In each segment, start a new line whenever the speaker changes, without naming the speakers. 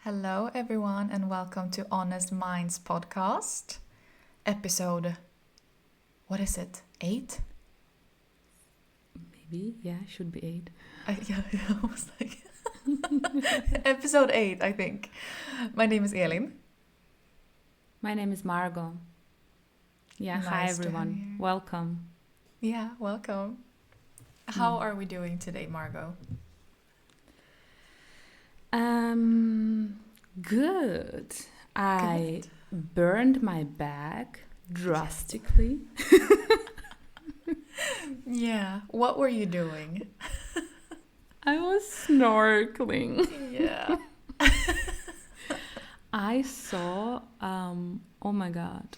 Hello, everyone, and welcome to Honest Minds podcast. Episode, what is it? 8?
Maybe, yeah, should be 8.
I was like, episode 8, I think. My name is Elin.
My name is Margot. Yeah, hi
Nice to have
everyone.
you.
Welcome.
Yeah, welcome. How are we doing today, Margot?
Good. I
Good.
burned my bag drastically.
Yeah, what were you doing?
I was snorkeling.
Yeah.
I saw, oh my god,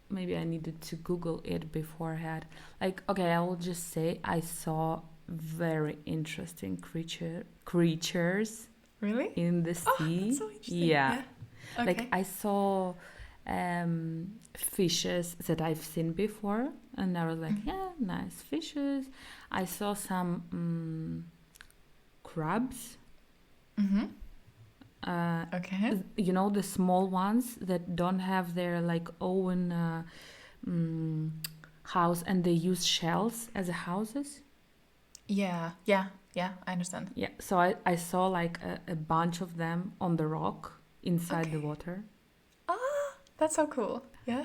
maybe I needed to Google it beforehand. Okay, I will just say I saw very interesting creatures
Really?
in the
Oh,
sea.
that's so interesting.
Yeah.
Okay.
I saw fishes that I've seen before, and I was like, yeah, nice fishes. I saw some crabs.
Mm-hmm. Okay.
You know, the small ones that don't have their own house, and they use shells as houses.
Yeah, I understand.
Yeah, so I saw a bunch of them on the rock inside the
Okay.
water.
That's so cool. Yeah.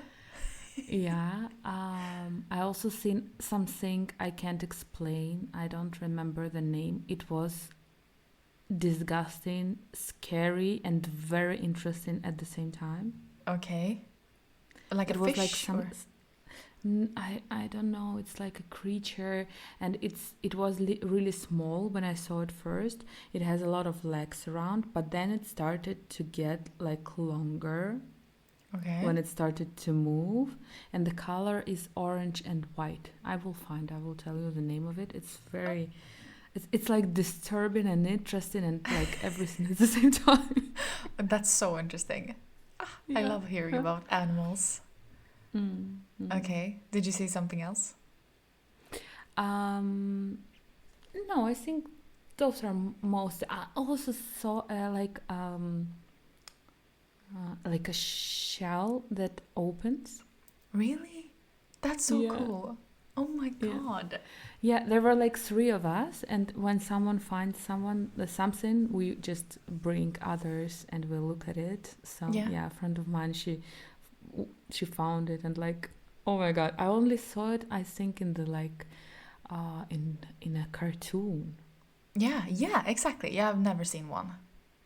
Yeah, I also seen something I can't explain. I don't remember the name. It was disgusting, scary, and very interesting at the same time.
Okay. Like
It
a
was
fish or...
I don't know. It's like a creature, and it was really small when I saw it first. It has a lot of legs around, but then it started to get longer
Okay.
when it started to move, and the color is orange and white. I will tell you the name of it. It's very it's like disturbing and interesting and everything at the same time.
That's so interesting. I
Yeah.
love hearing about animals. Okay. Did you see something else?
No, I think those are most. I also saw like a shell that opens.
Really? That's so
Yeah.
cool. Oh my
Yeah.
god.
Yeah, there were 3 of us, and when someone finds something, we just bring others and we look at it. So
Yeah.
a friend of mine, she found it, and oh my god, I only saw it, I think, in the in a cartoon.
Yeah, exactly. Yeah, I've never seen one.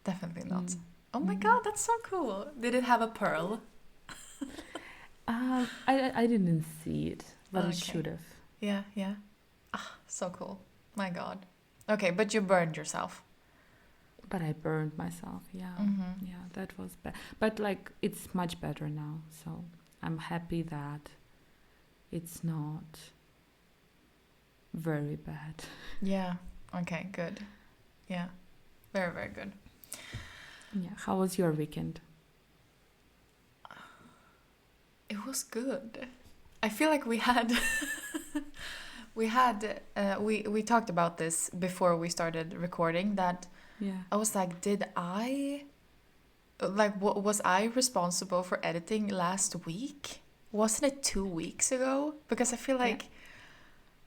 Definitely not. Oh my god, that's so cool. Did it have a pearl?
I didn't see it, but it
Okay.
should have.
Yeah. So cool. My god. Okay, but you burned yourself.
But I burned myself. Yeah, yeah, that was bad. But it's much better now, so I'm happy that it's not very bad.
Yeah. Okay, good. Yeah. Very, very good.
Yeah. How was your weekend?
It was good. I feel like we had we talked about this before we started recording, that
Yeah.
I was like, was I responsible for editing last week? Wasn't it 2 weeks ago? Because I feel like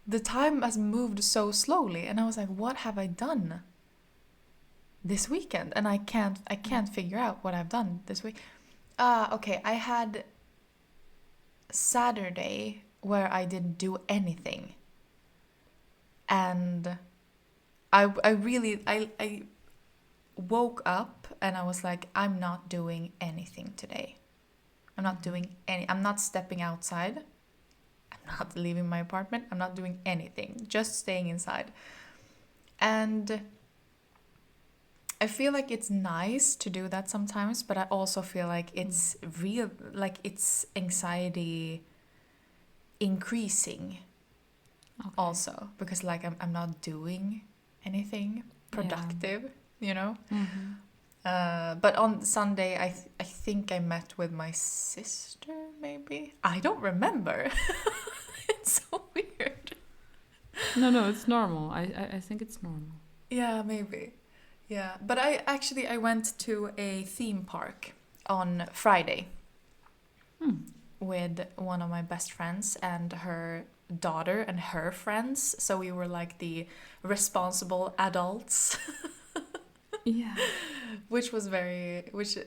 the time has moved so slowly, and I was like, what have I done this weekend? And I can't figure out what I've done this week. Okay, I had Saturday where I didn't do anything, and I woke up and I was like, I'm not doing anything today. I'm not stepping outside. I'm not leaving my apartment. I'm not doing anything. Just staying inside. And I feel like it's nice to do that sometimes, but I also feel like it's it's anxiety increasing also, because I'm not doing anything productive, you know? But on Sunday, I think I met with my sister, maybe? I don't remember. It's so weird.
No, it's normal. I think it's normal.
Yeah, maybe. Yeah, but I went to a theme park on Friday
Hmm.
with one of my best friends and her daughter and her friends. So we were like the responsible adults,
Yeah.
which was which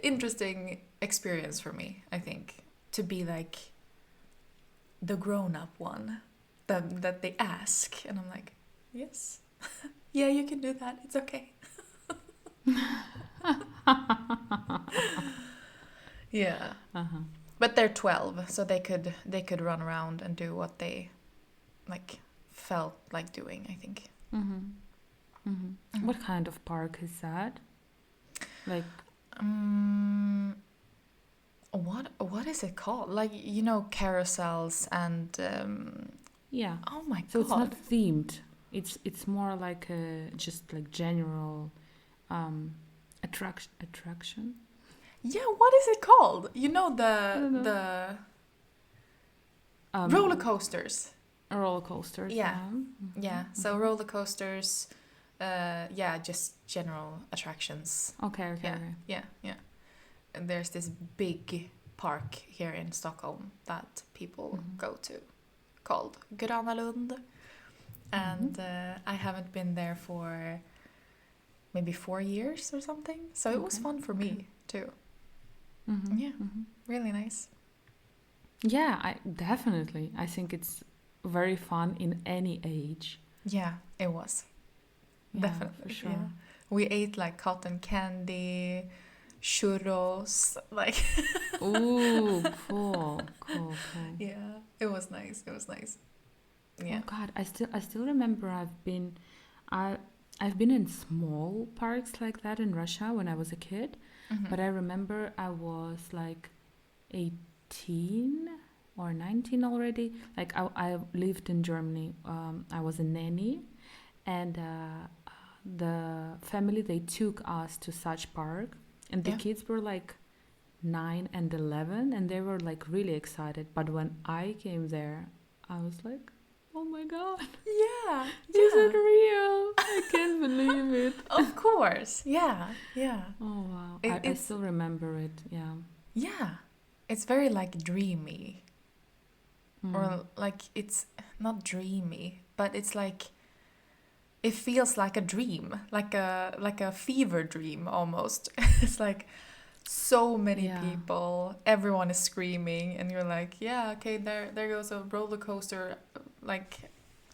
interesting experience for me, I think, to be like the grown-up one that they ask, and I'm like, yes, yeah, you can do that. It's okay. Yeah.
Uh-huh.
But they're 12, so they could run around and do what they like felt like doing, I think.
Mm-hmm. Mm-hmm. What kind of park is that? Like,
Um, what is it called? Like, carousels and
yeah.
oh my
So it's not
god.
themed. It's more like a just like general um attraction.
Yeah, what is it called?
I don't know.
The roller
Um,
coasters.
roller coasters.
Yeah.
Yeah.
Yeah. So roller coasters, yeah, just general attractions.
Okay. Okay.
Yeah.
Okay.
Yeah. Yeah. And there's this big park here in Stockholm that people go to called Gröna Lund. And I haven't been there for maybe 4 years or something. So it was
Okay.
fun for me too.
Mm-hmm.
Yeah,
Mm-hmm.
really nice.
Yeah, I definitely. I think it's very fun in any age.
Yeah, it was.
Yeah, for
Definitely. Yeah.
sure.
We ate like cotton candy, churros, like
Ooh, cool, cool, cool.
yeah, it was nice. It was nice. Yeah.
Oh God, I still remember I I've been in small parks like that in Russia when I was a kid,
Hmm.
but I remember I was like 18 or 19 already. Like I lived in Germany. I was a nanny, and the family they took us to such park, and the
Yeah.
kids were like 9 and 11, and they were like really excited. But when I came there, I was like, oh my God,
Yeah.
is it
Yeah.
real? I can't believe it.
Of course. Yeah. Yeah.
Oh wow, I
It's
still remember it. Yeah.
yeah. It's very like dreamy,
Mm.
or like it's not dreamy, but it's like it feels like a dream, like a fever dream almost. It's like so many
Yeah.
people, everyone is screaming, and you're like, yeah, okay, there goes a roller coaster, like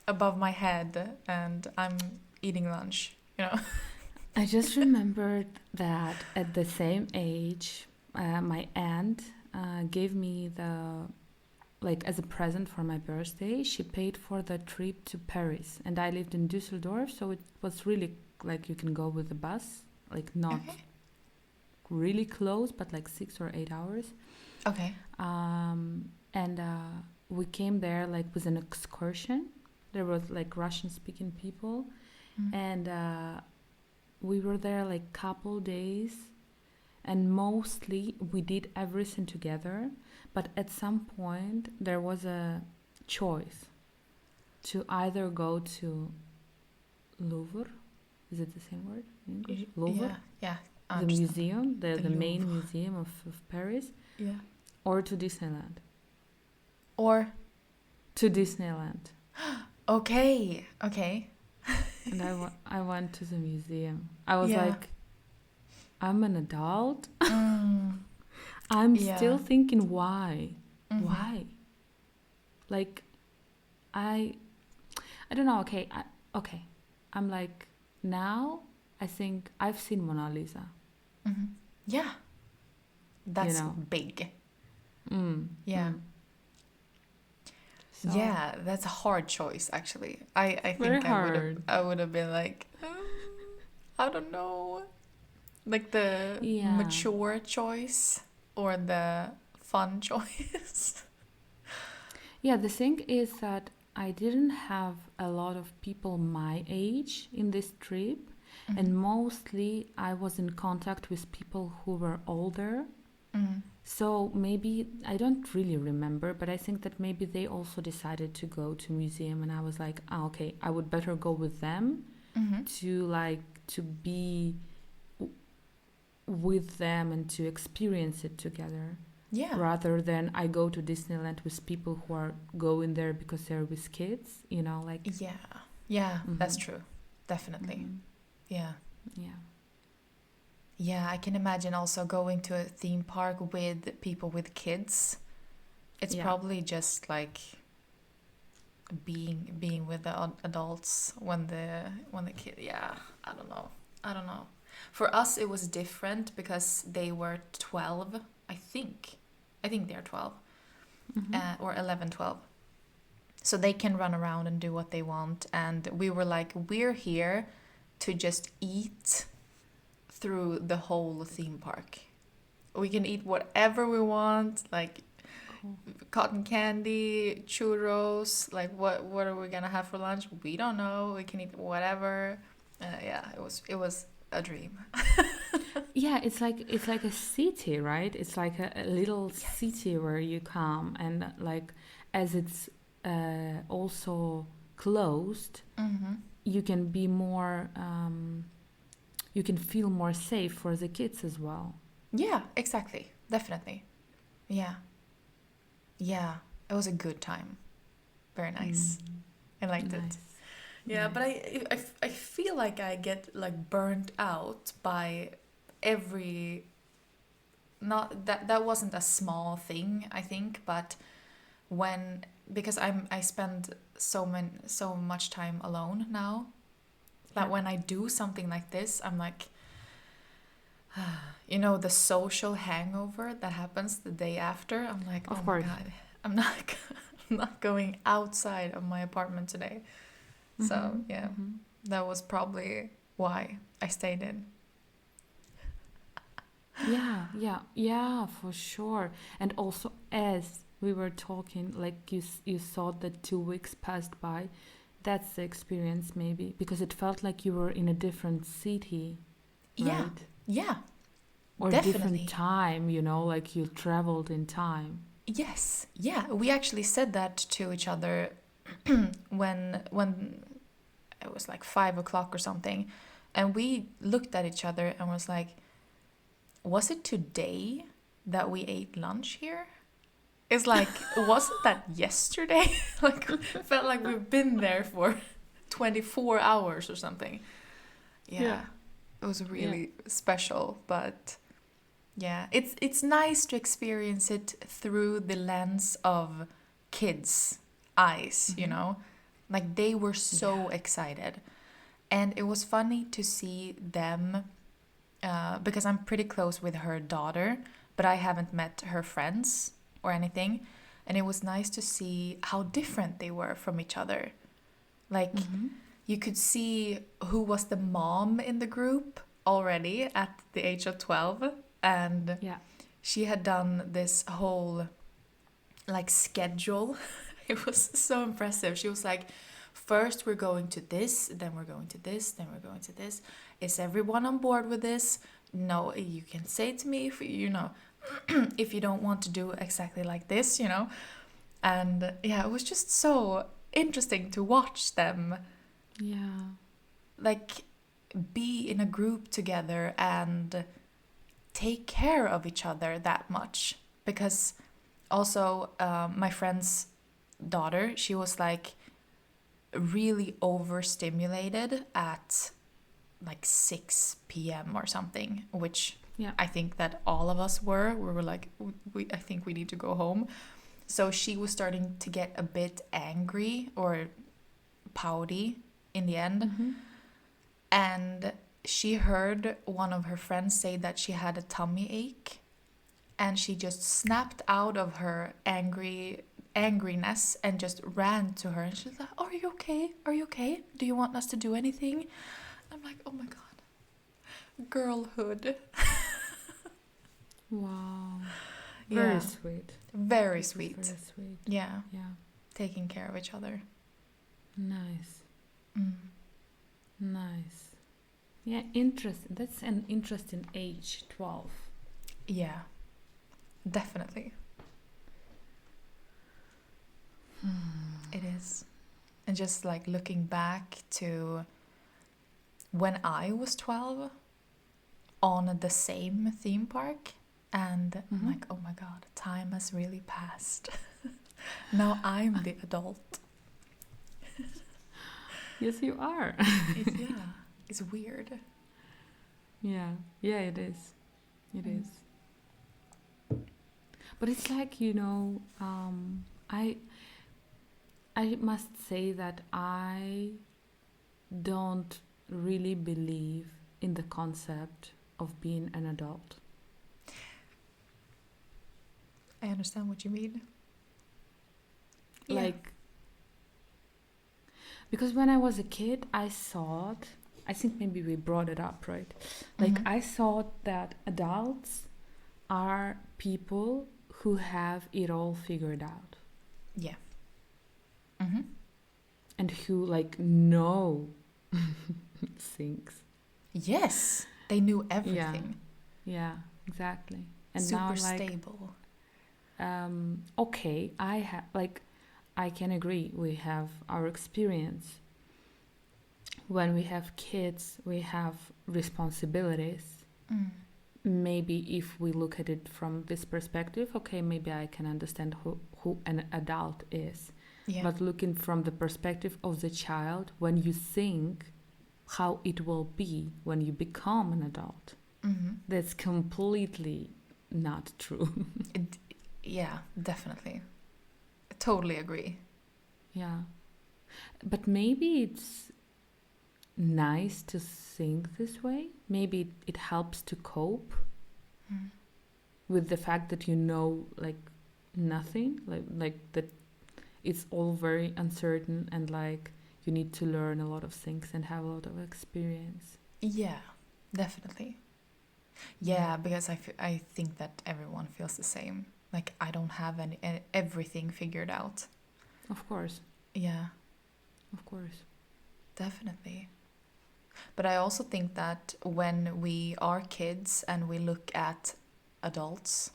above my head, and I'm eating lunch, you know.
I just remembered that at the same age, my aunt gave me the like as a present for my birthday. She paid for the trip to Paris, and I lived in Düsseldorf, so it was really like you can go with the bus, like not
Okay.
really close, but like 6 or 8 hours.
Okay.
And we came there like with an excursion. There was like Russian-speaking people,
Mm.
and we were there like couple days, and mostly we did everything together. But at some point there was a choice to either go to Louvre. Is it the same word in English? Louvre,
Yeah. Yeah. I
the
understand.
museum, the main
Louvre.
museum of Paris,
Yeah.
or to Disneyland.
Or
To Disneyland.
okay. Okay.
And I went to the museum. I was
Yeah.
like, I'm an adult.
Mm.
I'm
Yeah.
still thinking why?
Mhm.
Why? Like I I don't know. Okay. I'm like now I think I've seen Mona Lisa.
Mhm. Yeah.
You
That's
know.
big.
Mm,
Yeah.
mm. So
Yeah, that's a hard choice actually. I
very
think
hard.
I would have been like, I don't know. Like the
Yeah.
mature choice or the fun choice.
Yeah. The thing is that I didn't have a lot of people my age in this trip,
Mhm.
and mostly I was in contact with people who were older.
Mhm.
So maybe I don't really remember, but I think that maybe they also decided to go to museum, and I was like, okay, I would better go with them
Mhm.
to like to be with them and to experience it together,
Yeah.
rather than I go to Disneyland with people who are going there because they're with kids, like.
Yeah. Yeah, that's
Mm-hmm.
true. Definitely.
Mm-hmm.
Yeah.
Yeah.
Yeah, I can imagine also going to a theme park with people with kids. It's
Yeah.
probably just like being with the adults when the kid. Yeah, I don't know. I don't know. For us, it was different because they were 12. I think. I think they're 12
Mm-hmm.
or 11, 12. So they can run around and do what they want. And we were like, we're here to just eat through the whole theme park. We can eat whatever we want, like
Cool.
cotton candy, churros. Like what are we gonna have for lunch? We don't know. We can eat whatever. Yeah, it was a dream.
Yeah, it's like a city, right? It's like a little
Yes.
city where you come, and like as it's also closed,
Mm-hmm.
you can be more, you can feel more safe for the kids as well.
Yeah, exactly. Definitely. Yeah. Yeah. It was a good time. Very
Mm.
nice. I liked it.
Nice,
Yeah, but
nice.
I feel like I get like burnt out by every not that wasn't a small thing, I think, but when because I spend so much time alone now that
Yeah,
when I do something like this, I'm like you know the social hangover that happens the day after. I'm like, oh
of
my
course.
god, I'm not I'm not going outside of my apartment today. So
Mm-hmm,
yeah,
mm-hmm.
that was probably why I stayed in.
Yeah, yeah, yeah, for sure. And also, as we were talking, like you thought that 2 weeks passed by. That's the experience, maybe, because it felt like you were in a different city,
Yeah,
right?
yeah,
Or different
definitely.
time, like you traveled in time.
Yes, yeah. We actually said that to each other when it was like 5 o'clock or something, and we looked at each other and was like, "Was it today that we ate lunch here?" It's like, wasn't that yesterday? Like, felt like we've been there for 24 hours or something.
Yeah,
Yeah, it was
yeah.
really special, but yeah, it's nice to experience it through the lens of kids' eyes, you
Mm-hmm.
know? Like they were
Yeah.
so excited. And it was funny to see them because I'm pretty close with her daughter, but I haven't met her friends or anything. And it was nice to see how different they were from each other. Like
Mm-hmm.
you could see who was the mom in the group already at the age of 12, and
Yeah.
she had done this whole like schedule. It was so impressive. She was like, first we're going to this, then we're going to this, then we're going to this. Is everyone on board with this? No, you can say to me if you know if you don't want to do exactly like this, you know. And yeah, it was just so interesting to watch them
Yeah.
like be in a group together and take care of each other that much because also my friend's daughter, she was like really overstimulated at like 6 p.m. or something, which
Yeah.
I think that all of us were. We were like, I think we need to go home. So she was starting to get a bit angry or pouty in the end.
Mm-hmm.
And she heard one of her friends say that she had a tummy ache, and she just snapped out of her angriness and just ran to her, and she's like, are you okay, are you okay, do you want us to do anything? I'm like, oh my god, girlhood.
Wow. Very
Yeah,
sweet.
very
This is
sweet.
very sweet.
Yeah,
Yeah.
taking care of each other.
Nice.
Mm.
Nice. Yeah, interesting. That's an interesting age, 12.
Yeah, definitely. It is. And just like looking back to when I was 12 on the same theme park, and I'm
Mm-hmm.
like, oh my god, time has really passed. Now I'm the adult.
Yes, you are.
Yeah, it's weird.
Yeah, yeah, it is. It
Mm.
is. But it's like, you know, I must say that I don't really believe in the concept of being an adult.
I understand what you mean. Yeah.
Like, because when I was a kid, I think maybe we brought it up, right? Like,
Mm-hmm.
I thought that adults are people who have it all figured out
Yeah. Mm-hmm.
and who, like, know things.
Yes, they knew
Yeah,
everything.
yeah, exactly. And now
Super
I'm like,
stable.
okay, I can agree. We have our experience. When we have kids, we have responsibilities.
Mm.
Maybe if we look at it from this perspective, okay, maybe I can understand who an adult is.
Yeah.
But looking from the perspective of the child, when you think how it will be when you become an adult,
Mm-hmm.
that's completely not true.
It, yeah, definitely. I totally agree.
Yeah. But maybe it's nice to think this way. Maybe it helps to cope
Mm.
with the fact that you know like nothing, like that it's all very uncertain and like you need to learn a lot of things and have a lot of experience.
Yeah, definitely.
Yeah.
Yeah, because I think that everyone feels the same. Like I don't have everything figured out.
Of course.
Yeah,
Of course.
definitely. But I also think that when we are kids and we look at adults,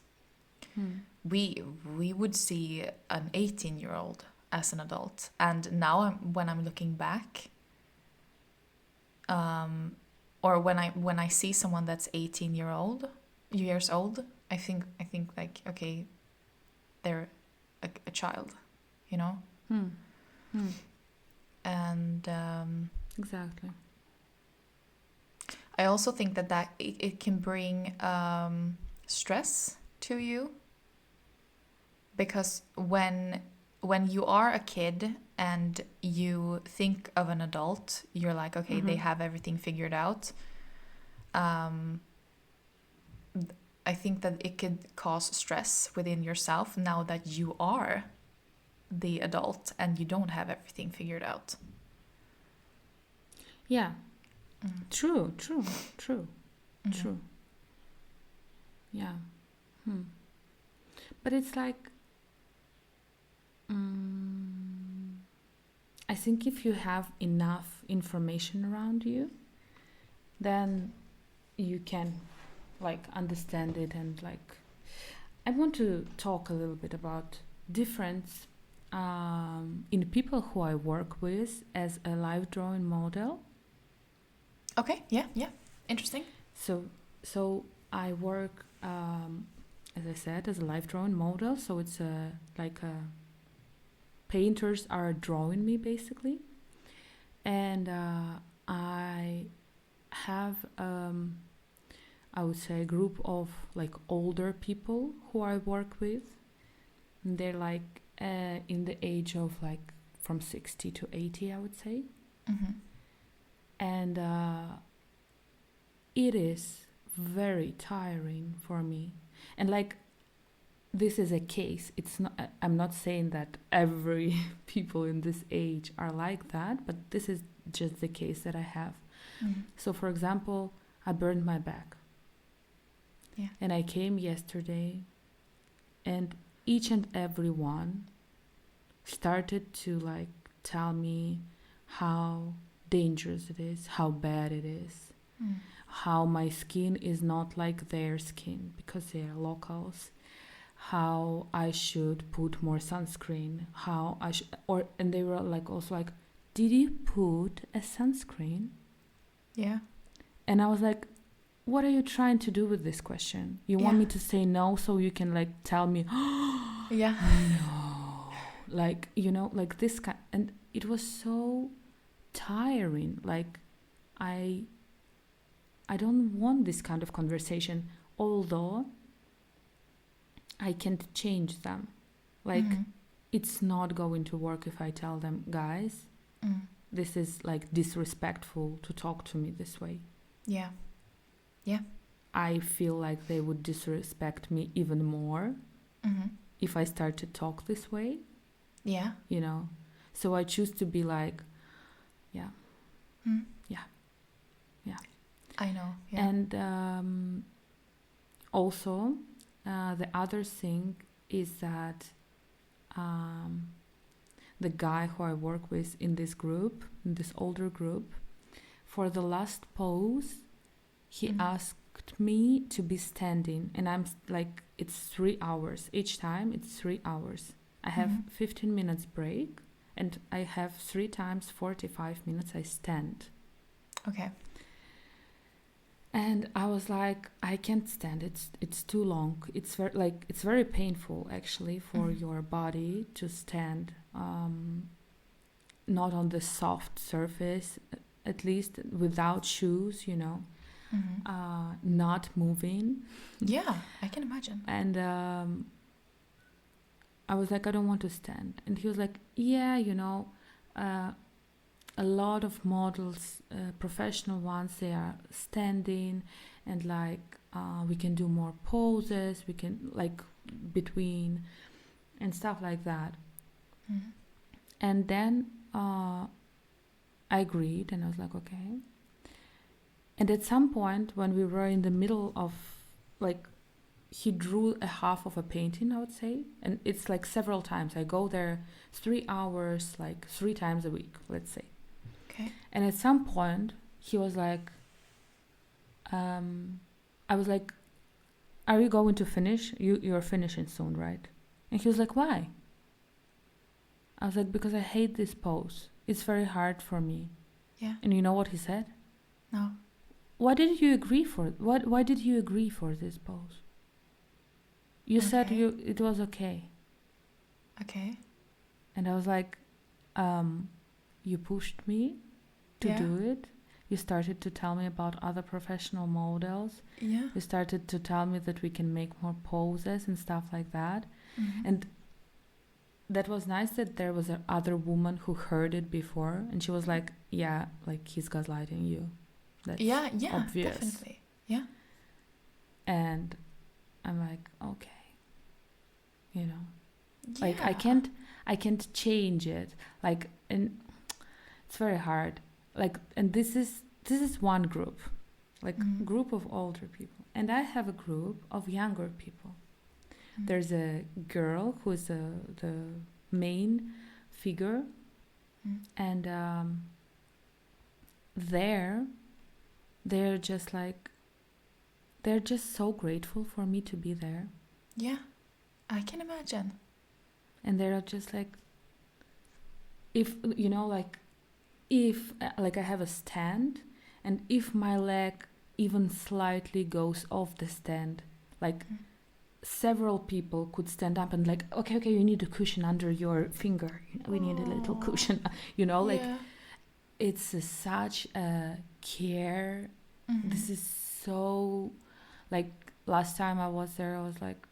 Hmm.
we would see an 18-year-old as an adult. And now when I'm looking back, or when I see someone that's 18 years old, I think like, okay, they're a child, you know.
Hmm. Hmm.
And
Exactly.
I also think that it can bring stress to you, because when you are a kid and you think of an adult, you're like, okay, they
Mm-hmm.
have everything figured out. um, I think that it could cause stress within yourself now that you are the adult and you don't have everything figured out.
Yeah.
Mm.
True. True. True.
Mm.
True. Yeah. Hmm. But it's like, um, I think if you have enough information around you, then you can like understand it and like I want to talk a little bit about difference in people who I work with as a live drawing model.
Okay, yeah, yeah, interesting.
So I work, as I said, as a live drawing model. So it's like painters are drawing me basically, and I have I would say a group of like older people who I work with. They're like in the age of like from 60 to 80, I would say.
Mm-hmm.
And it is very tiring for me. And like this is a case. It's not I'm not saying that every people in this age are like that, but this is just the case that I have.
Mm-hmm.
So for example, I burned my back.
Yeah.
And I came yesterday and each and every one started to like tell me how dangerous it is, how bad it is,
Mm.
how my skin is not like their skin because they are locals, how I should put more sunscreen, how and they were like also like, did you put a sunscreen?
Yeah.
And I was like, what are you trying to do with this question? You want
Yeah.
me to say no so you can like tell me
Yeah.
no, like, like this kind. And it was so tiring. Like, I don't want this kind of conversation, although I can't change them. Like, it's not going to work if I tell them, guys, this is like disrespectful to talk to me this way.
Yeah. Yeah.
I feel like they would disrespect me even more if I start to talk this way,
Yeah.
So I choose to be like, yeah, yeah, yeah.
I know. Yeah.
And also, the other thing is that the guy who I work with in this group, in this older group, for the last pose, he asked me to be standing, and I'm like, it's 3 hours. Each time it's 3 hours. I have 15 minutes break, and I have 3 times 45 minutes I stand.
Okay.
And I was like, I can't stand it. It's too long. It's very painful actually for your body to stand, not on the soft surface, at least without shoes, not moving.
Yeah, I can imagine.
And I was like, I don't want to stand. And he was like, yeah, a lot of models, professional ones, they are standing, and like we can do more poses, we can like between and stuff like that. And then I agreed, and I was like, okay. And at some point when we were in the middle of, like, he drew a half of a painting, I would say, and it's like several times. I go there 3 hours, like 3 times a week, let's say.
Okay.
And at some point he was like, I was like, are you going to finish? You're finishing soon, right? And he was like, why? I was like, because I hate this pose. It's very hard for me.
Yeah.
And you know what he said?
No.
Why did you agree for it? Why did you agree for this pose? You said it was okay.
Okay.
And I was like, you pushed me to do it. You started to tell me about other professional models.
Yeah.
You started to tell me that we can make more poses and stuff like that. And that was nice that there was another woman who heard it before, and she was like, yeah, like, he's gaslighting you. That's obvious.
Definitely. Yeah.
And I'm like, okay. Like,
Yeah.
I can't change it. Like, and it's very hard. Like, and this is one group, like group of older people, and I have a group of younger people. There's a girl who is the main figure, and they're just like, they're just so grateful for me to be there.
Yeah, I can imagine.
And they're just like, if like I have a stand, and if my leg even slightly goes off the stand, like several people could stand up and like, okay, you need a cushion under your finger, we need a little cushion, like, it's such a care. This is so, like, last time I was there, I was like,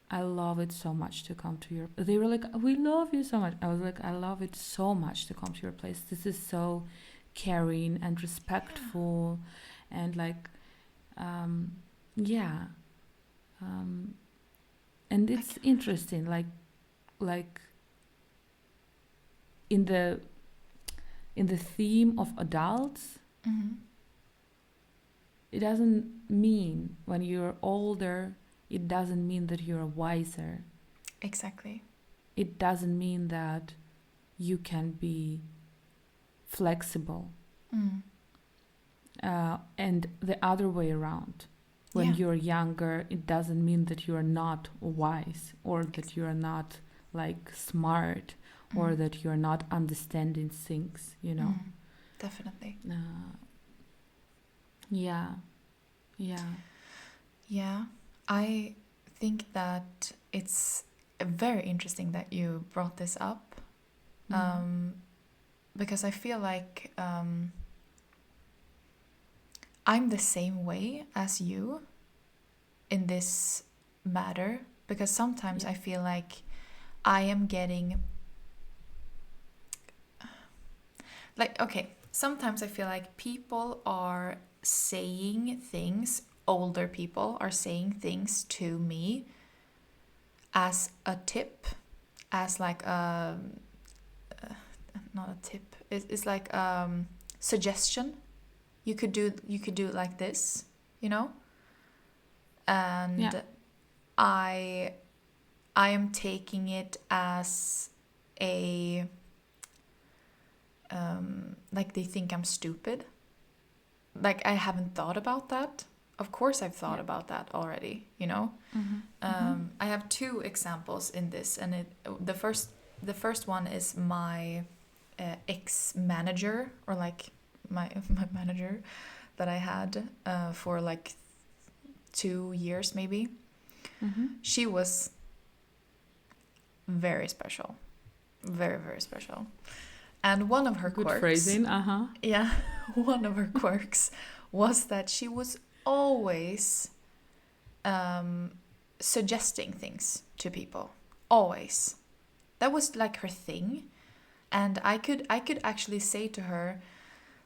I love it so much to come to your. They were like, we love you so much. I was like, I love it so much to come to your place. This is so caring and respectful, and like, yeah, and it's interesting. Like in the theme of adults, it doesn't mean when you're older. It doesn't mean that you're wiser.
Exactly.
It doesn't mean that you can be flexible. And the other way around. When you're younger, it doesn't mean that you're not wise, or that you're not like smart, or that you're not understanding things,
Definitely.
Yeah. Yeah.
Yeah, I think that it's very interesting that you brought this up,
Mm.
because I feel like I'm the same way as you in this matter, because sometimes
Yeah.
I feel like I am getting like, okay, sometimes I feel like people are saying things, older people are saying things to me as a tip, as like a, not a tip, it's like suggestion. You could do it like this, you know?
Yeah.
And I I am taking it as a like they think I'm stupid. Like I haven't thought about that. Of course I've thought
Yeah.
about that already, you know?
Mm-hmm. Mm-hmm.
I have two examples in this, and the first one is my ex manager, or like my my manager that I had for like 2 years maybe.
Mm-hmm.
She was very special, very very special, and one of her
Good
quirks,
phrasing. Uh-huh.
yeah, one of her quirks was that she was always um, suggesting things to people, always. That was like her thing, and I could actually say to her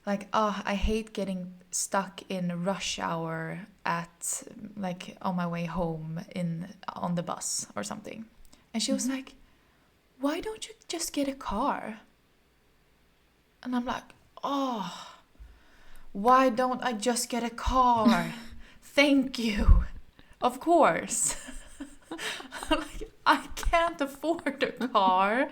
like, oh, I hate getting stuck in rush hour at like on my way home in on the bus or something, and she was
Mm-hmm.
like, why don't you just get a car? And I'm like, oh, why don't I just get a car? Thank you. Of course. Like, I can't afford a car.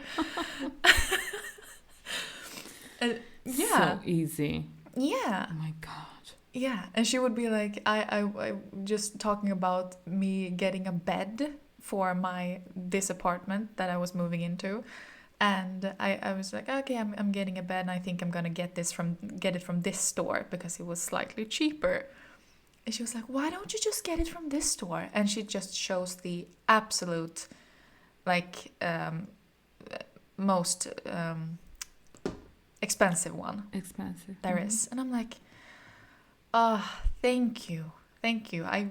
Uh, yeah,
So easy.
yeah,
Oh my god.
yeah. And she would be like, I just talking about me getting a bed for this apartment that I was moving into. And I was like, okay, I'm getting a bed, and I think I'm gonna get it from this store because it was slightly cheaper. And she was like, why don't you just get it from this store? And she just chose the absolute like most expensive one
Expensive.
there
Mm-hmm.
is. And I'm like, ah, thank you. Thank you. I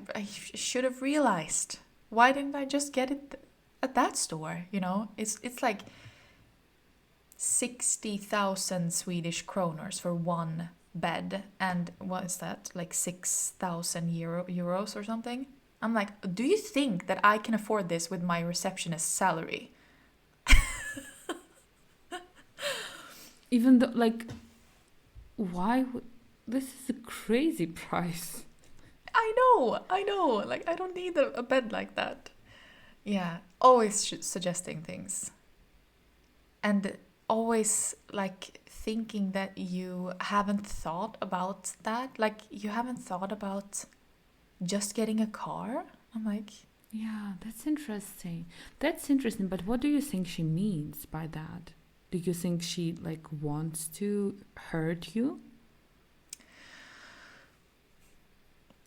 should have realized. Why didn't I just get it at that store? You know, it's like 60,000 Swedish kroners for one bed, and what is that, like 6,000 euros or something? I'm like, do you think that I can afford this with my receptionist salary?
Even though, like, why would this is a crazy price?
I know, like I don't need a bed like that. Yeah, always suggesting things, and always like thinking that you haven't thought about that, like you haven't thought about just getting a car. I'm like,
Yeah, that's interesting. That's interesting, but what do you think she means by that? Do you think she like wants to hurt you?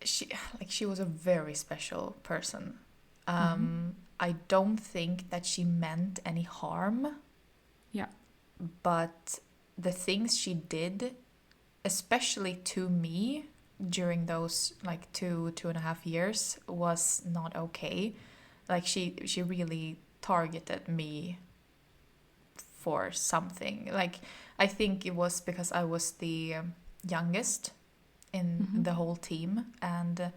she she was a very special person.
Mm-hmm.
I don't think that she meant any harm,
Yeah.
but the things she did, especially to me during those like 2.5 years, was not okay. Like she really targeted me for something. Like I think it was because I was the youngest in
Mm-hmm.
the whole team, and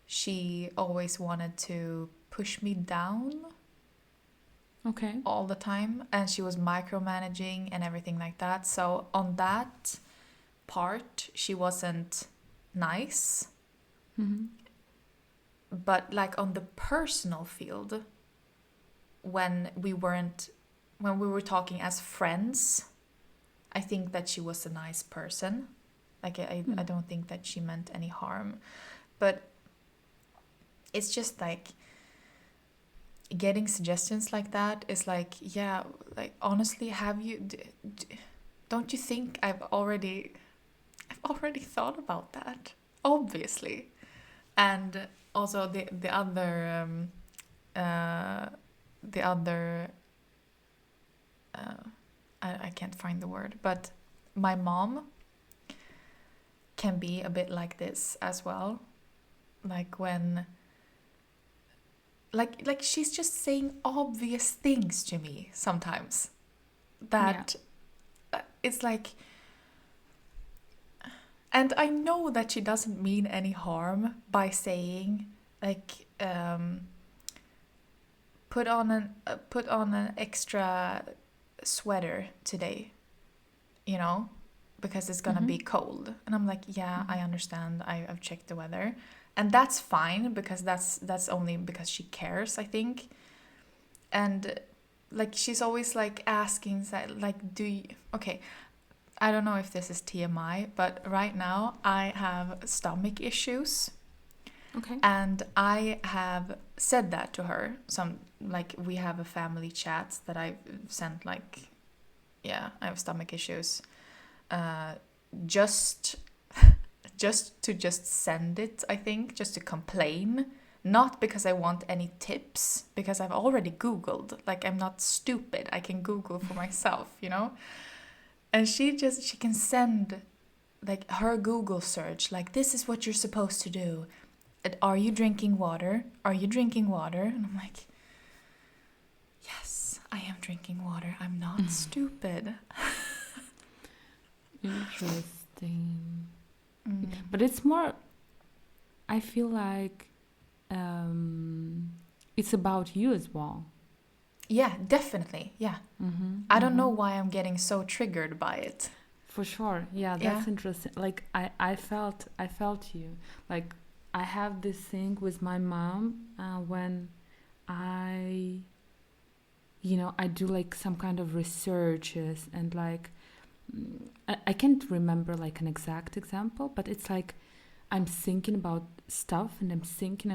she always wanted to push me down
Okay.
all the time, and she was micromanaging and everything like that. So on that part she wasn't nice,
Mm-hmm.
but like on the personal field, when we were talking as friends, I think that she was a nice person. Like I
Mm.
don't think that she meant any harm, but it's just like getting suggestions like that is like, yeah, like honestly, don't you think I've already thought about that, obviously. And also uh, the other I can't find the word, but my mom can be a bit like this as well. Like when like she's just saying obvious things to me sometimes
Yeah.
that it's like, and I know that she doesn't mean any harm by saying like put on an extra sweater today, you know, because it's gonna
Mm-hmm.
be cold. And I'm like, yeah,
Mm-hmm.
I understand. I've checked the weather, and that's fine because that's only because she cares, I think. And like she's always like asking like, do you okay, I don't know if this is TMI, but right now I have stomach issues.
Okay.
And I have said that to her. Some like we have a family chat that I've sent like, yeah, I have stomach issues. Uh, just just send it, I think, just to complain. Not because I want any tips, because I've already Googled. Like I'm not stupid. I can Google for myself, you know? And she can send like her Google search, like this is what you're supposed to do. Are you drinking water? Are you drinking water? And I'm like, yes, I am drinking water. I'm not stupid.
Interesting.
Mm.
But it's more, I feel like it's about you as well.
Yeah, definitely. Yeah.
Mm-hmm.
I don't know
Mm-hmm.
why I'm getting so triggered by it.
For sure. Yeah,
Yeah.
that's interesting. Like I felt you. Like I have this thing with my mom when I I do like some kind of researches and like I can't remember like an exact example, but it's like I'm thinking about stuff and I'm thinking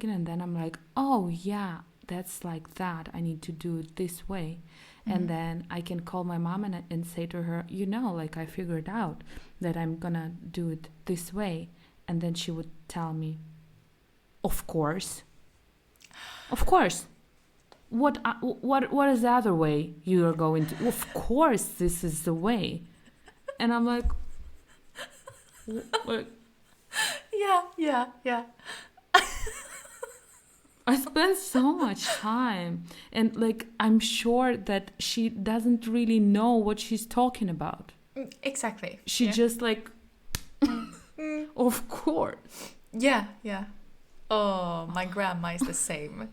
and then I'm like, oh yeah, that's like that. I need to do it this way. And
Mm-hmm.
then I can call my mom and say to her, like I figured out that I'm gonna do it this way. And then she would tell me, of course, of course. What is the other way you are going to? Of course, this is the way. And I'm like, like
Yeah, yeah, yeah.
I spent so much time, and like I'm sure that she doesn't really know what she's talking about.
Exactly.
She
Yeah.
just like,
Mm. Mm.
of course.
Yeah, yeah. Oh, my grandma is the same.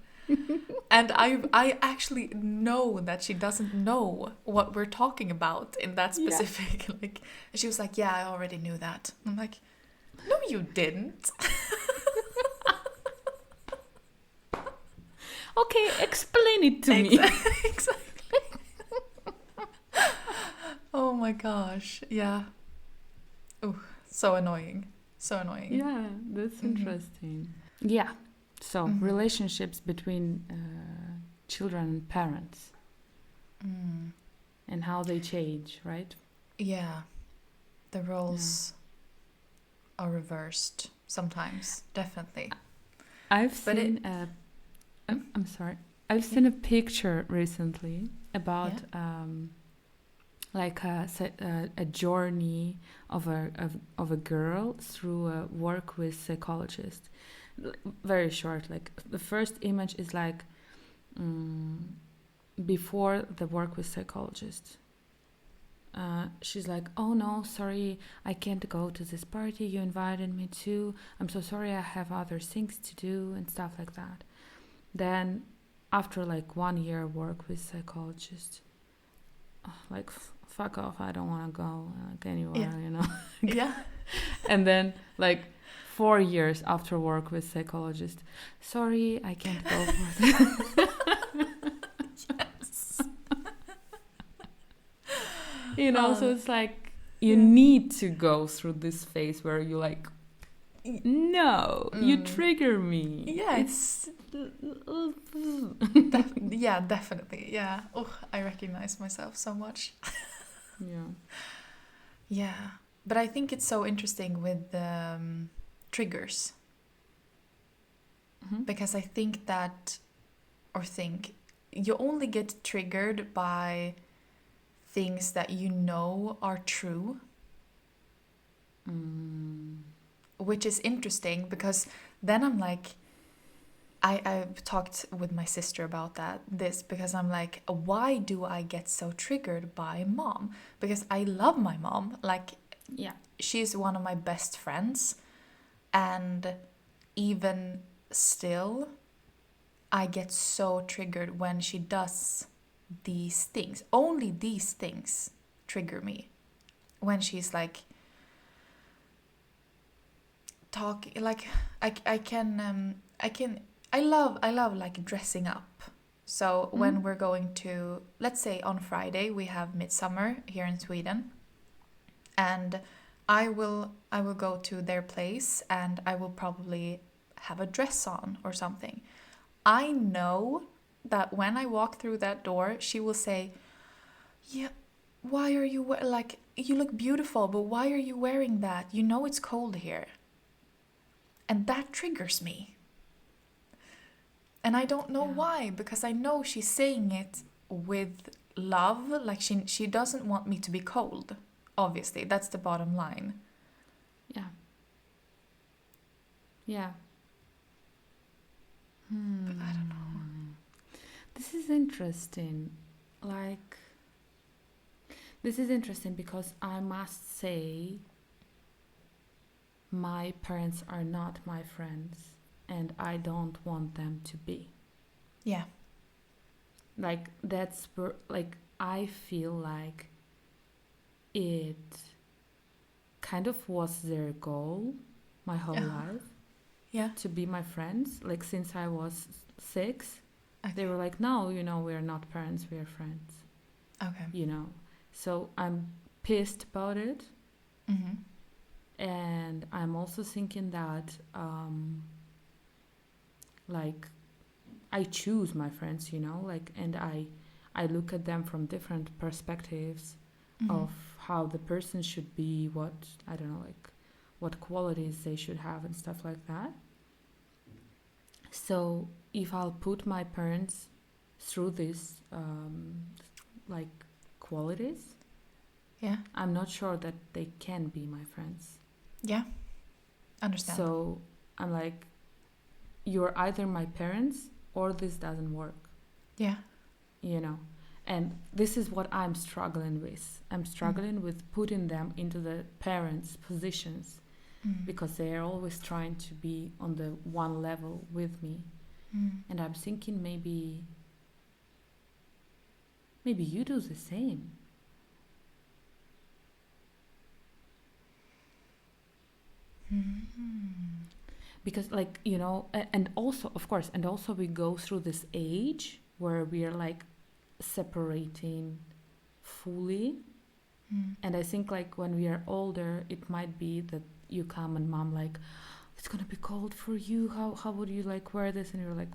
And I actually know that she doesn't know what we're talking about in that
Yeah.
specific like, she was like, "Yeah, I already knew that." I'm like, "No, you didn't."
Okay, explain it to me.
Exactly. Oh my gosh. Yeah. Oh, so annoying. So annoying.
Yeah, that's
Mhm.
interesting. Yeah. So
Mhm.
relationships between children and parents
Mm.
and how they change, right?
Yeah. The
Yeah.
roles are reversed sometimes, definitely.
I've
But it.
seen a
Mm?
I'm sorry. I've
Yeah.
seen a picture recently
Yeah.
about like a journey of a girl through a work with psychologist. Very short. Like the first image is like before the work with psychologist. She's like, oh no, sorry, I can't go to this party you invited me to. I'm so sorry, I have other things to do and stuff like that. Then, after like 1 year work with psychologist, like fuck off, I don't want to go like
Yeah.
anywhere.
Yeah.
And then like 4 years after work with psychologist, sorry, I can't go for this.
Yes.
So
Oh,
it's like you
yeah.
need to go through this phase where you like, no, you
Mm.
trigger me.
Yeah,
It's
yeah, definitely. Yeah. Oh, I recognize myself so much.
yeah.
Yeah. But I think it's so interesting with triggers,
Hmm.
because I think that, or think, you only get triggered by things that you know are true,
Mm.
which is interesting because then I'm like, I've talked with my sister about this because I'm like, why do I get so triggered by mom? Because I love my mom. Like,
Yeah.
she's one of my best friends. And even still, I get so triggered when she does these things. Only these things trigger me. When she's like, like, I love like dressing up. So
Mm.
when we're going to, let's say on Friday we have midsummer here in Sweden, and I will go to their place and I will probably have a dress on or something. I know that when I walk through that door, she will say, "Yeah, why are you like, you look beautiful, but why are you wearing that? You know it's cold here." And that triggers me. And I don't know
Yeah.
why, because I know she's saying it with love, like she doesn't want me to be cold. Obviously, that's the bottom line.
Yeah. Yeah.
But I don't know.
Hmm. This is interesting. Like, this is interesting because I must say, my parents are not my friends, and I don't want them to be.
Yeah.
Like, that's like, I feel like it kind of was their goal my whole life
Yeah.
to be my friends. Like, since I was 6, they
Okay.
were like, no, we're not parents, we're friends,
Okay.
you know. So I'm pissed about it.
Mm-hmm.
And I'm also thinking that, like, I choose my friends, like, and I look at them from different perspectives
Mm-hmm.
of how the person should be, what, I don't know, like, what qualities they should have and stuff like that. So if I'll put my parents through this, like, qualities,
Yeah.
I'm not sure that they can be my friends.
Yeah. Understand.
So I'm like, you're either my parents or this doesn't work,
Yeah.
you know? And this is what I'm struggling with. I'm
Mm.
struggling with putting them into the parents' positions
Mm.
because they are always trying to be on the one level with me.
Mm.
And I'm thinking maybe you do the same.
Mm.
Because, like, and also, of course, and also we go through this age where we are like separating fully.
Mm.
And I think, like, when we are older, it might be that you come and mom like, it's gonna be cold for you. How would you like wear this? And you're like,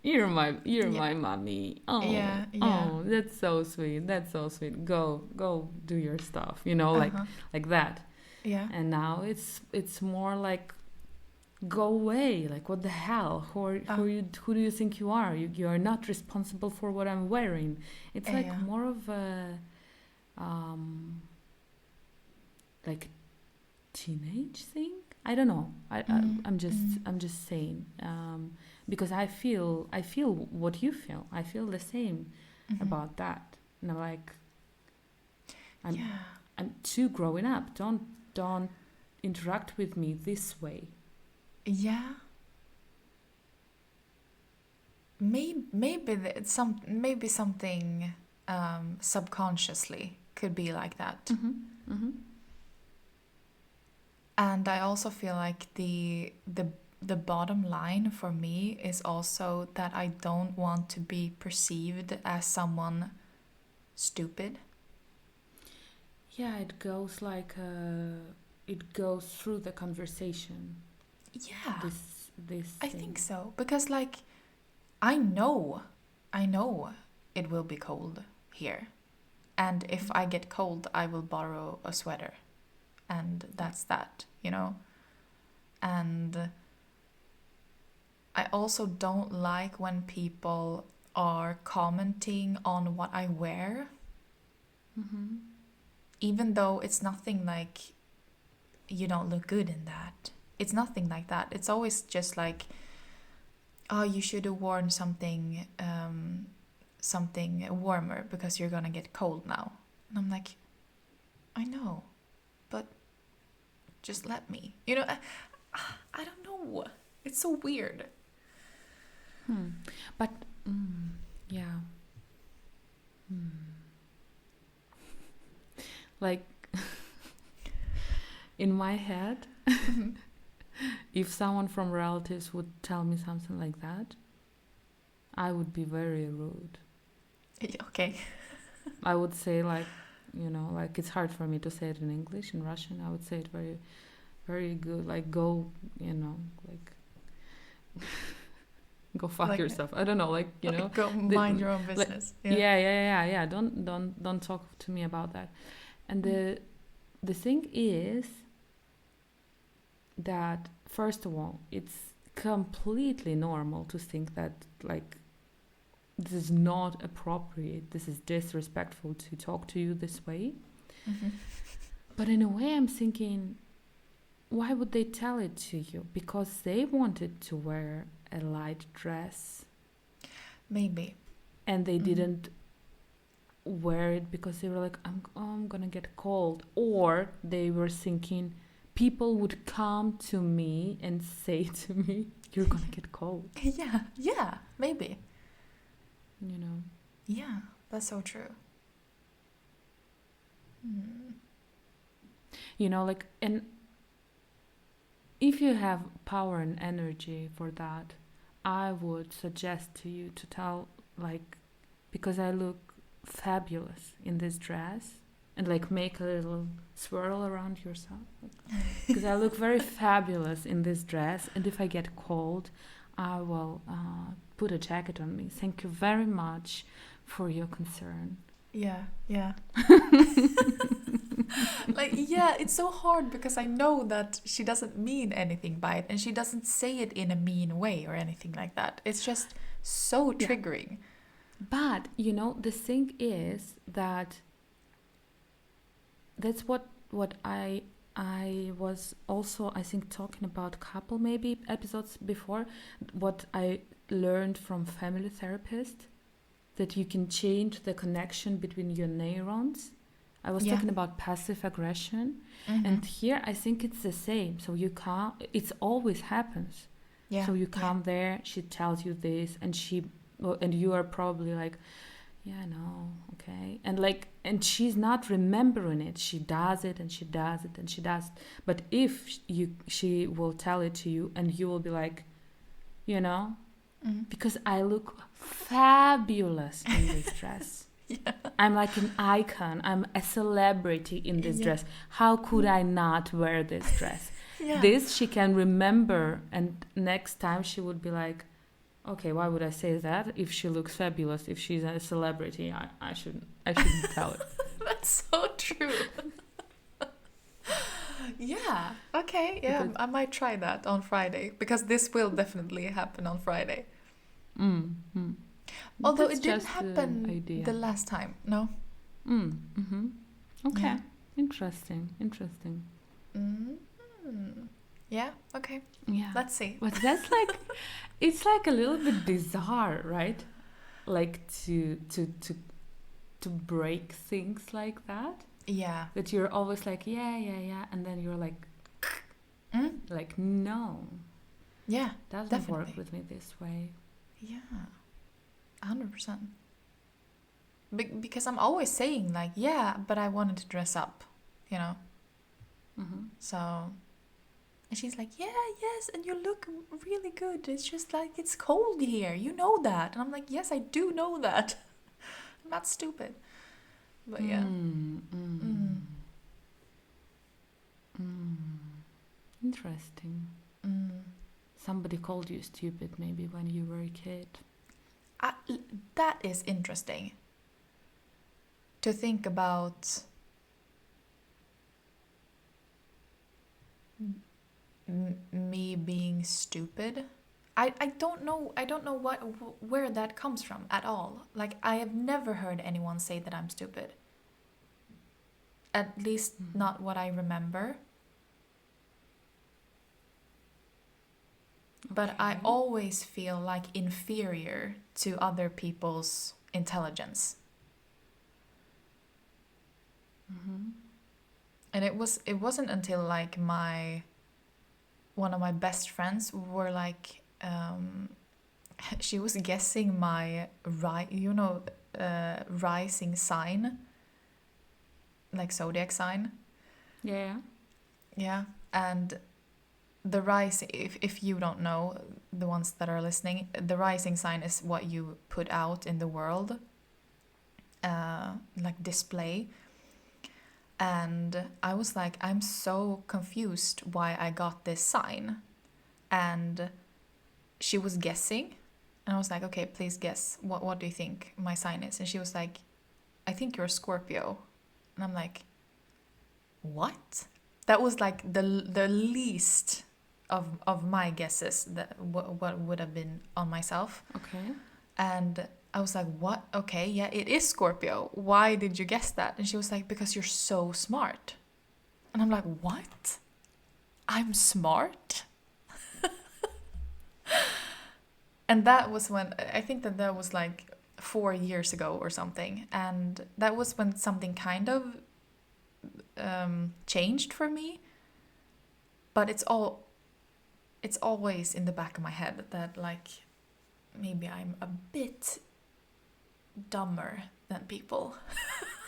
you're
Yeah.
my mommy. Oh,
Yeah. Yeah.
oh, that's so sweet. That's so sweet. Go do your stuff. Like
Uh-huh.
that.
Yeah.
And now it's more like, go away. Like, what the hell?
Uh,
Who do you think you are? You are not responsible for what I'm wearing. It's like
yeah.
more of a um like teenage thing. I don't know.
Mm.
I'm just
Mm.
I'm just saying, because I feel what you feel. I feel the same
Mm-hmm.
about that. And I'm like, I'm
Yeah.
I'm too growing up. Don't interact with me this way.
Yeah. Maybe something subconsciously could be like that.
Mhm. Mhm.
And I also feel like the bottom line for me is also that I don't want to be perceived as someone stupid.
Yeah, it goes through the conversation.
Yeah,
This
I think
thing.
so. Because like I know I know it will be cold here. And if I get cold, I will borrow a sweater. And that's that, you know? And I also don't like when people are commenting on what I wear,
Mm-hmm.
even though it's nothing like you don't look good in that. It's nothing like that. It's always just like, oh, you should have worn something warmer because you're gonna get cold now. And I'm like, I know, but just let me. You know, I don't know. It's so weird.
But yeah, like in my head, if someone from relatives would tell me something like that, I would be very rude.
Okay.
I would say like, like it's hard for me to say it in English. In Russian, I would say it very, very good. Like go, like go fuck
Like,
yourself. I don't know, like
go mind your own
like,
business.
yeah. Don't talk to me about that. And the thing is that first of all, it's completely normal to think that like this is not appropriate. This is disrespectful to talk to you this way.
Mm-hmm.
But in a way, I'm thinking, why would they tell it to you? Because they wanted to wear a light dress.
Maybe.
And they didn't wear it because they were like, I'm gonna get cold. Or they were thinking, people would come to me and say to me, you're gonna get cold.
Yeah, maybe.
You know?
Yeah, that's so true.
Like, and if you have power and energy for that, I would suggest to you to tell, like, because I look fabulous in this dress, and like make a little swirl around yourself. Because I look very fabulous in this dress, and if I get cold, I will put a jacket on me. Thank you very much for your concern.
Yeah. Like, yeah, it's so hard because I know that she doesn't mean anything by it, and she doesn't say it in a mean way or anything like that. It's just so triggering.
But, the thing is that that's what I was also, I think, talking about couple maybe episodes before, what I learned from family therapist, that you can change the connection between your neurons. I was talking about passive aggression, and here I think it's the same. So it always happens.
Yeah.
So you come there, she tells you this, and you are probably like, yeah, no, okay. And she's not remembering it. She does it and she does it and she does it. But if she will tell it to you and you will be like, because I look fabulous in this dress.
Yeah.
I'm like an icon. I'm a celebrity in this dress. How could I not wear this dress?
Yeah.
This she can remember, and next time she would be like, okay, why would I say that? If she looks fabulous, if she's a celebrity, I shouldn't tell it.
That's so true. Yeah. Okay. Yeah,
Because-
I might try that on Friday because this will definitely happen on Friday. Although
That's
it didn't
just
happen
idea.
the last time. No.
Okay.
Yeah.
Interesting.
Yeah. Okay.
Yeah.
Let's see.
But that's like, it's like a little bit bizarre, right? Like to break things like that.
Yeah.
That you're always like, yeah, and then you're like, like, no.
Yeah.
Doesn't
Definitely.
work with me this way.
Yeah. 100%. Because I'm always saying like, yeah, but I wanted to dress up, So, and she's like, yeah, yes, and you look really good. It's just like, it's cold here. You know that. And I'm like, yes, I do know that. I'm not stupid. But yeah.
Interesting. Somebody called you stupid maybe when you were a kid.
That is interesting. to think about me being stupid. I don't know where that comes from at all. Like I have never heard anyone say that I'm stupid. At least not what I remember. But I
Okay.
always feel like inferior to other people's intelligence. And it wasn't until like my one of my best friends were like she was guessing my rising sign, like zodiac sign.
Yeah.
Yeah. And the rise, if you don't know, the ones that are listening, the rising sign is what you put out in the world, like display. And I was like, I'm so confused why I got this sign. And she was guessing. And I was like, okay, please guess. What do you think my sign is? And she was like, I think you're a Scorpio. And I'm like, what? That was like the least of my guesses that what would have been on myself.
Okay.
And I was like, what? Okay, yeah, it is Scorpio. Why did you guess that? And she was like, because you're so smart. And I'm like, what? I'm smart? And that was when, I think that was like 4 years ago or something. And that was when something kind of changed for me. But it's always in the back of my head that like maybe I'm a bit dumber than people.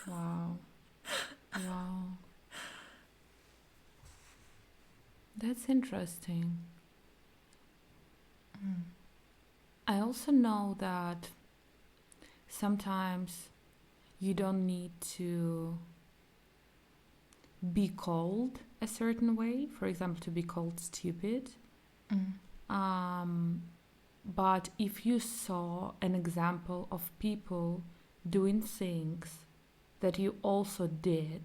Wow. Wow. That's interesting. I also know that sometimes you don't need to be called a certain way, for example, to be called stupid. But if you saw an example of people doing things that you also did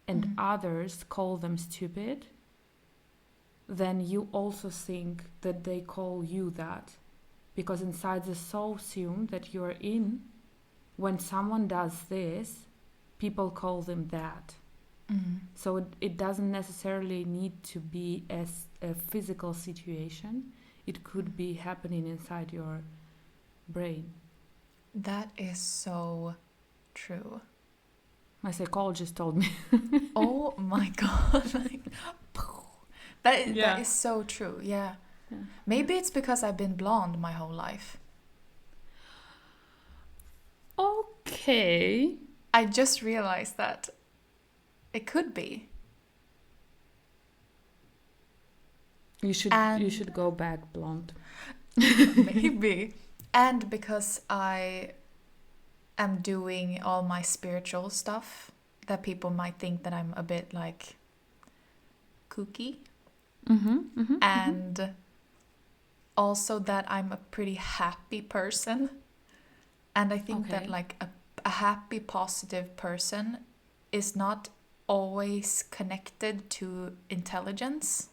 and others call them stupid, then you also think that they call you that. Because inside the soul assume that you're in, when someone does this, people call them that. So it doesn't necessarily need to be a physical situation. It could be happening inside your brain.
That is so true.
My psychologist told me.
Oh my god. Like, that
Yeah.
is so true. Yeah.
Yeah.
Maybe it's because I've been blonde my whole life.
Okay.
I just realized that it could be.
You
And
should go back blonde.
maybe. And because I am doing all my spiritual stuff, that people might think that I'm a bit like kooky. And also that I'm a pretty happy person. And I think that
Okay.
like a happy, positive person is not always connected to intelligence.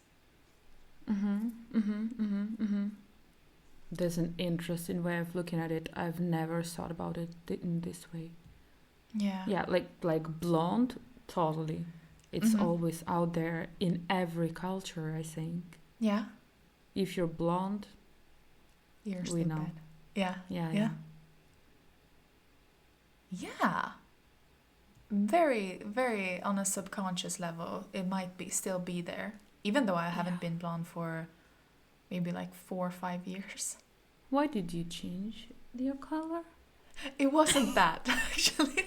There's an interesting way of looking at it. I've never thought about it in this way.
Yeah.
Yeah, like blonde, totally. It's always out there in every culture, I think.
Yeah.
If you're blonde,
You're
we
stupid.
know.
Yeah.
Yeah,
Yeah.
yeah.
Yeah. Very, very on a subconscious level, it might be still be there. Even though I haven't
Yeah.
been blonde for maybe like 4 or 5 years.
Why did you change your color?
It wasn't that, actually.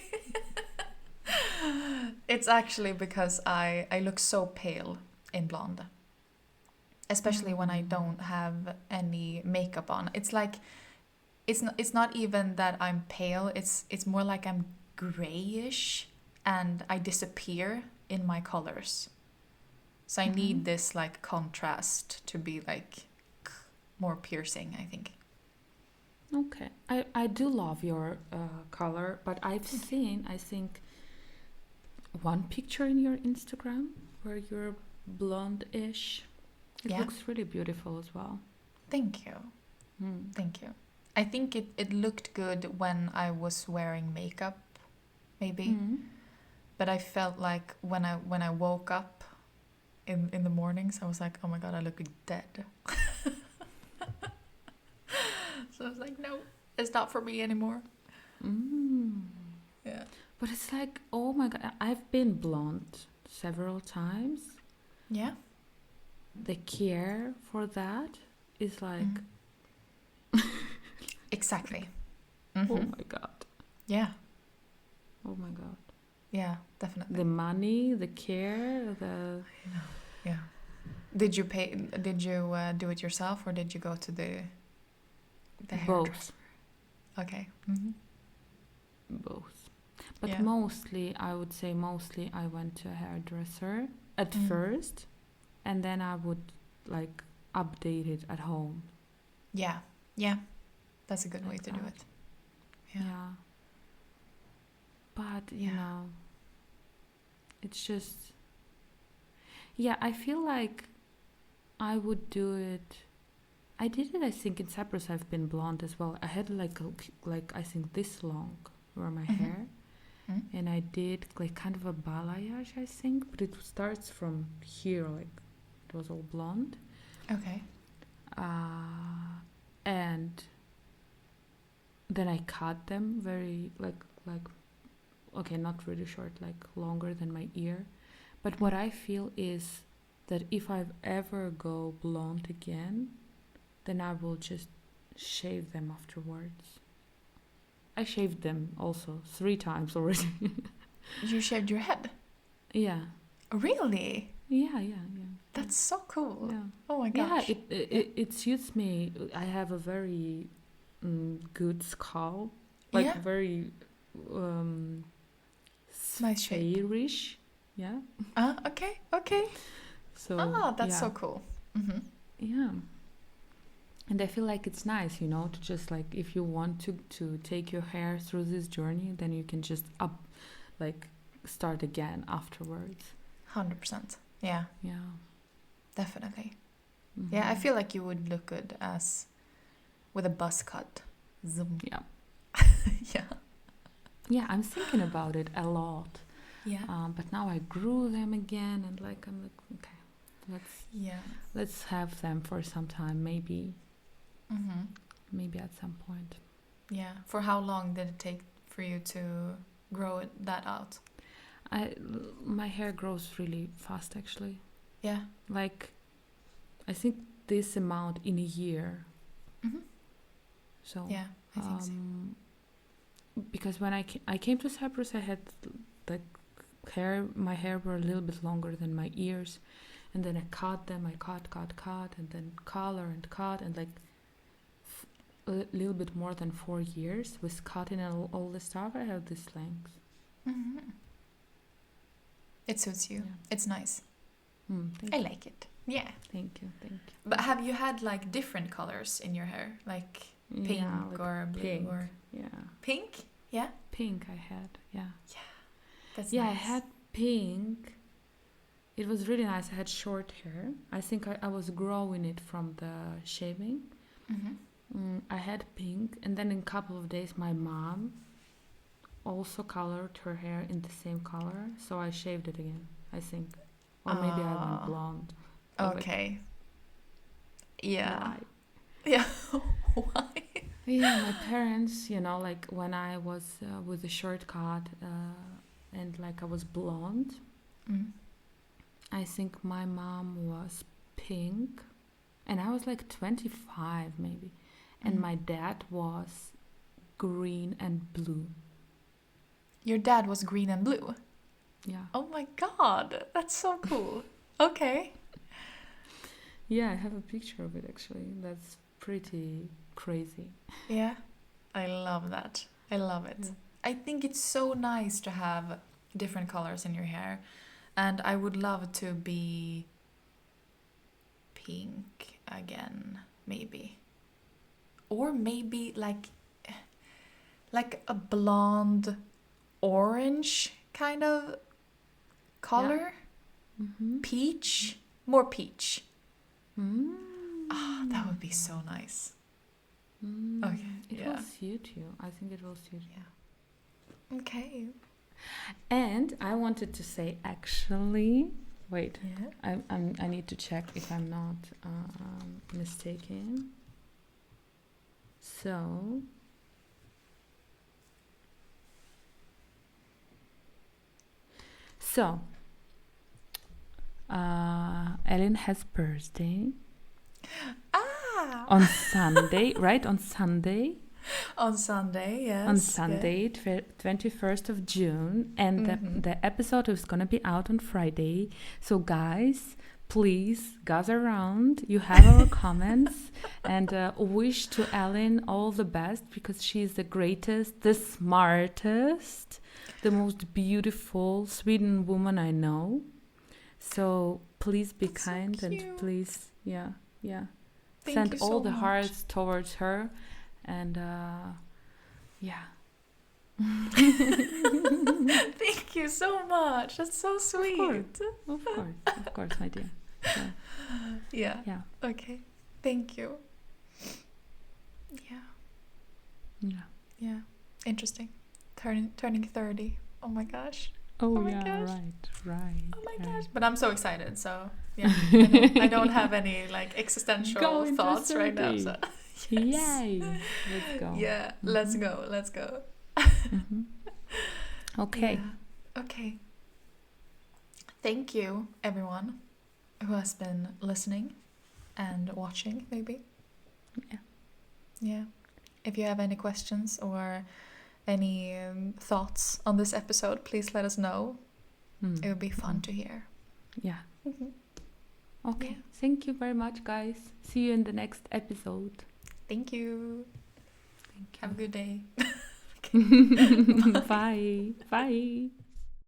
It's actually because I look so pale in blonde. Especially when I don't have any makeup on. It's like it's not even that I'm pale, it's more like I'm grayish and I disappear in my colors. So I need this like contrast to be like more piercing, I think.
Okay. I do love your color, but I've
Thank you.
seen, I think, one picture in your Instagram where you're blonde-ish. It
Yeah.
looks really beautiful as well.
Thank you.
Hmm.
Thank you. I think it looked good when I was wearing makeup, maybe.
Hmm.
But I felt like when I woke up in the mornings, I was like, oh my god, I look dead. So I was like, no, it's not for me anymore.
Mm.
Yeah.
But it's like, oh my god, I've been blonde several times.
Yeah.
The care for that is like,
Mm. Exactly.
oh
Mm-hmm.
my god,
Yeah.
oh my god.
Yeah. Definitely.
The money, the care, the
Yeah. Did you pay? Did you do it yourself, or did you go to the
both,
hairdresser? Okay. Mm-hmm.
both. But
Yeah.
mostly, I would say mostly I went to a hairdresser at
Mm.
first, and then I would like update it at home
Yeah. Yeah. That's a good way
like
to do
that.
it. Yeah.
Yeah. But you
Yeah.
know, it's just yeah, I feel like I would do it. I did it. I think in Cyprus I've been blonde as well. I had like I think this long were my
Mm-hmm.
hair,
Mm.
and I did like kind of a balayage I think, but it starts from here like it was all blonde,
Okay.
and then I cut them very like okay, not really short, like longer than my ear. But what I feel is that if I ever go blonde again, then I will just shave them afterwards. I shaved them also 3 times already.
You shaved your head?
Yeah.
Really?
Yeah.
That's so cool.
Yeah.
Oh my
Yeah,
gosh.
it suits me. I have a very good skull, like
Yeah.
very um,
Nice shape.
spherish. Yeah.
Ah, okay. Okay.
So
Ah, that's
yeah,
so cool. Mm-hmm.
yeah. And I feel like it's nice, you know, to just like if you want to take your hair through this journey, then you can just like start again afterwards.
100%. Yeah,
Yeah.
definitely. Yeah, I
Hmm.
feel like you would look good as with a buzz cut. Zoom.
Yeah.
Yeah.
Yeah, I'm thinking about it a lot.
Yeah.
But now I grew them again, and like I'm like, okay, let's
Yeah.
let's have them for some time,
Mm-hmm.
maybe at some point.
Yeah. For how long did it take for you to grow that out?
I my hair grows really fast actually.
Yeah.
Like I think this amount in a year.
Mm-hmm.
So
Yeah, I think so.
because when I came to Cyprus, I had like hair. My hair were a little bit longer than my ears, and then I cut them. I cut, and then color and cut, and like a little bit more than 4 years with cutting and all the stuff. I have this length.
Mm-hmm. It suits you.
Yeah.
It's nice.
Thank
I
you.
like it. Yeah.
Thank you.
But have you had like different colors in your hair? Like pink
Yeah, like
or blue
pink.
or
Yeah,
pink? Yeah.
pink. I had. Yeah.
That's
Yeah,
nice.
I had pink. It was really nice. I had short hair. I think I was growing it from the shaving.
Mm-hmm.
I had pink, and then in a couple of days, my mom also colored her hair in the same color, so I shaved it again, I think. Or maybe I went blonde. I was like,
Okay. Yeah.
why?
Yeah. Why?
Yeah, my parents, you know, like when I was with a short cut and like I was blonde,
Mm.
I think my mom was pink, and I was like 25 maybe, and
Mm.
my dad was green and blue.
Your dad was green and blue.
Yeah.
Oh my god, that's so cool. Okay.
Yeah, I have a picture of it actually. That's pretty crazy.
Yeah. I love that. I love it.
Yeah.
I think it's so nice to have different colors in your hair. And I would love to be pink again, maybe. or maybe like a blonde orange kind of color.
Mm-hmm.
Peach, more peach.
Mm.
That would be so nice.
Mm.
Okay,
It
yeah.
will suit you. I think it will suit you.
Yeah. Okay.
And I wanted to say, actually, wait,
Yeah.
I need to check if I'm not mistaken. So, Ellen has birthday
Ah.
on Sunday, right? On Sunday.
On Sunday, yes.
On Sunday, 21st of June, and the episode is gonna be out on Friday. So, guys, please gather around. You have our comments, and wish to Ellen all the best, because she's the greatest, the smartest, the most beautiful Sweden woman I know. So please be
That's so
kind, and
cute.
please,
Thank
send
you
all
so
the
much.
hearts towards her, and yeah.
Thank you so much. That's so sweet.
Of course, my dear.
Yeah.
Yeah.
Okay. Thank you. Yeah.
Yeah.
Yeah. Interesting. Turning 30. Oh my gosh.
Oh,
my
yeah,
gosh.
right.
Oh my
right.
gosh. But I'm so excited, so yeah. I don't have any like existential
Go into
thoughts right now.
30.
So
Yes. Yay. Let's go.
yeah, let's go. Let's go.
Okay.
Yeah. Okay. Thank you, everyone who has been listening and watching, maybe.
Yeah.
Yeah. If you have any questions or any thoughts on this episode, please let us know. It would be fun to hear.
Yeah. Okay.
Yeah.
Thank you very much, guys. See you in the next episode.
Thank you. Have a good day.
Bye. Bye.